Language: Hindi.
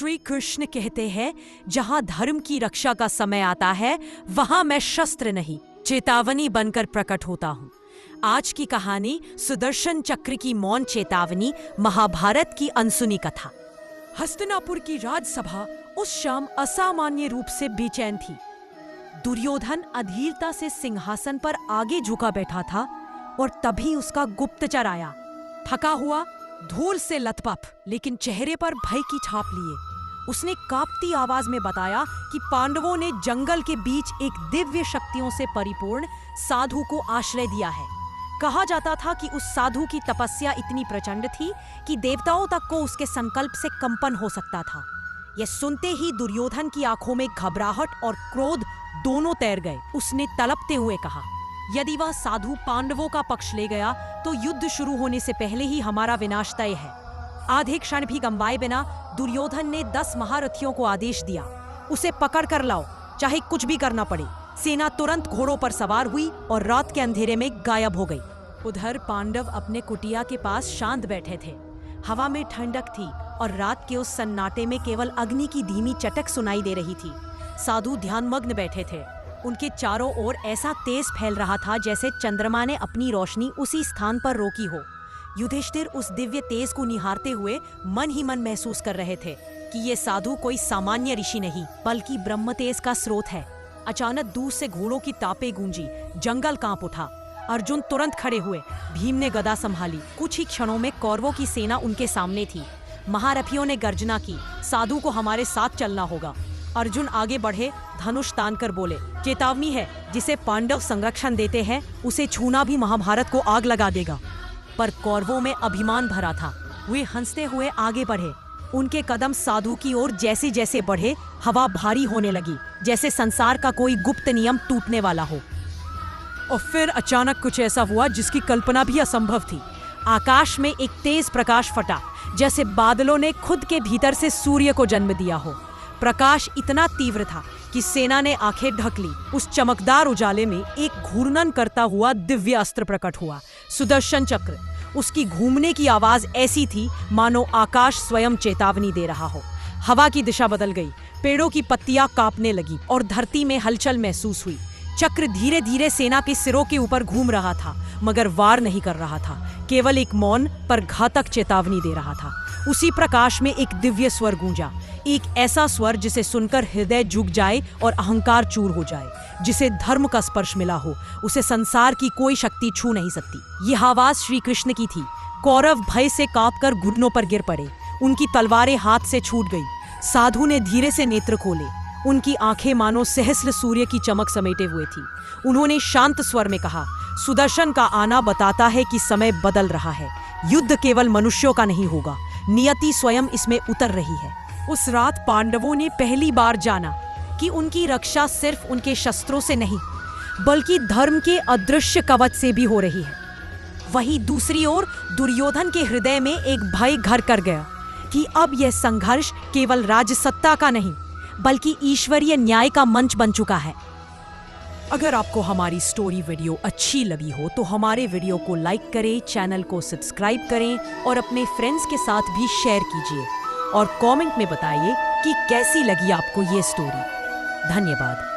श्री कृष्ण कहते हैं, जहां धर्म की रक्षा का समय आता है वहां मैं शस्त्र नहीं, चेतावनी बनकर प्रकट होता हूं। आज की कहानी सुदर्शन चक्र की मौन चेतावनी, महाभारत की अनसुनी कथा। हस्तिनापुर की राजसभा उस शाम असामान्य रूप से बेचैन थी। दुर्योधन अधीरता से सिंहासन पर आगे झुका बैठा था और तभी उसका गुप्तचर आया, थका हुआ, धूल से लथपथ, लेकिन चेहरे पर भय की छाप लिए। उसने कांपती आवाज में बताया कि पांडवों ने जंगल के बीच एक दिव्य शक्तियों से परिपूर्ण साधु को आश्रय दिया है। कहा जाता था कि उस साधु की तपस्या इतनी प्रचंड थी कि देवताओं तक को उसके संकल्प से कंपन हो सकता था। यह सुनते ही दुर्योधन की आंखों में घबराहट और क्रोध दोनों तैर गए। उसने तड़पते हुए कहा, यदि वह साधु पांडवों का पक्ष ले गया तो युद्ध शुरू होने से पहले ही हमारा विनाश तय है। आधे क्षण भी गंवाए बिना दुर्योधन ने 10 महारथियों को आदेश दिया, उसे पकड़ कर लाओ, चाहे कुछ भी करना पड़े। सेना तुरंत घोड़ों पर सवार हुई और रात के अंधेरे में गायब हो गई। उधर पांडव अपने कुटिया के पास शांत बैठे थे। हवा में ठंडक थी और रात के उस सन्नाटे में केवल अग्नि की धीमी चटक सुनाई दे रही थी। साधु ध्यानमग्न बैठे थे। उनके चारों ओर ऐसा तेज फैल रहा था जैसे चंद्रमा ने अपनी रोशनी उसी स्थान पर रोकी हो। युधिष्ठिर उस दिव्य तेज को निहारते हुए मन ही मन महसूस कर रहे थे कि ये साधु कोई सामान्य ऋषि नहीं बल्कि ब्रह्म तेज का स्रोत है। अचानक दूर से घोड़ों की तापें गूंजी, जंगल कांप उठा। अर्जुन तुरंत खड़े हुए, भीम ने गदा संभाली। कुछ ही क्षणों में कौरवों की सेना उनके सामने थी। महारथियों ने गर्जना की, साधु को हमारे साथ चलना होगा। अर्जुन आगे बढ़े, धनुष तान कर बोले, चेतावनी है, जिसे पांडव संरक्षण देते हैं उसे छूना भी महाभारत को आग लगा देगा। पर कौरवों में अभिमान भरा था। वे हंसते हुए आगे बढ़े। उनके कदम साधु की ओर जैसे जैसे बढ़े, हवा भारी होने लगी, जैसे संसार का कोई गुप्त नियम टूटने वाला हो। और फिर अचानक कुछ ऐसा हुआ जिसकी कल्पना भी असंभव थी। आकाश में एक तेज प्रकाश फटा, जैसे बादलों ने खुद के भीतर से सूर्य को जन्म दिया हो। प्रकाश इतना तीव्र था कि सेना ने आंखें ढक ली। उस चमकदार उजाले में एक घूर्णन करता हुआ दिव्य अस्त्र प्रकट हुआ, सुदर्शन चक्र। उसकी घूमने की आवाज ऐसी थी मानो आकाश स्वयं चेतावनी दे रहा हो। हवा की दिशा बदल गई, पेड़ों की पत्तियां कांपने लगी और धरती में हलचल महसूस हुई। चक्र धीरे धीरे सेना के सिरों के ऊपर घूम रहा था, मगर वार नहीं कर रहा था, केवल एक मौन पर घातक चेतावनी दे रहा था। उसी प्रकाश में एक दिव्य स्वर गूंजा, एक ऐसा स्वर जिसे सुनकर हृदय झुक जाए और अहंकार चूर हो जाए। जिसे धर्म का स्पर्श मिला हो उसे संसार की कोई शक्ति छू नहीं सकती। यह आवाज श्री कृष्ण की थी। कौरव भय से कांपकर घुटनों पर गिर पड़े। उनकी तलवारें हाथ से छूट गई। साधु ने धीरे से नेत्र खोले। उनकी आंखें मानो सहस्र सूर्य की चमक समेटे हुए थी। उन्होंने शांत स्वर में कहा, सुदर्शन का आना बताता है कि समय बदल रहा है। युद्ध केवल मनुष्यों का नहीं होगा, नियति स्वयं इसमें उतर रही है। उस रात पांडवों ने पहली बार जाना कि उनकी रक्षा सिर्फ उनके शस्त्रों से नहीं बल्कि धर्म के अदृश्य कवच से भी हो रही है। वहीं दूसरी ओर दुर्योधन के हृदय में एक भय घर कर गया कि अब यह संघर्ष केवल राजसत्ता का नहीं बल्कि ईश्वरीय न्याय का मंच बन चुका है। अगर आपको हमारी स्टोरी वीडियो अच्छी लगी हो तो हमारे वीडियो को लाइक करें, चैनल को सब्सक्राइब करें और अपने फ्रेंड्स के साथ भी शेयर कीजिए। और कमेंट में बताइए कि कैसी लगी आपको ये स्टोरी। धन्यवाद।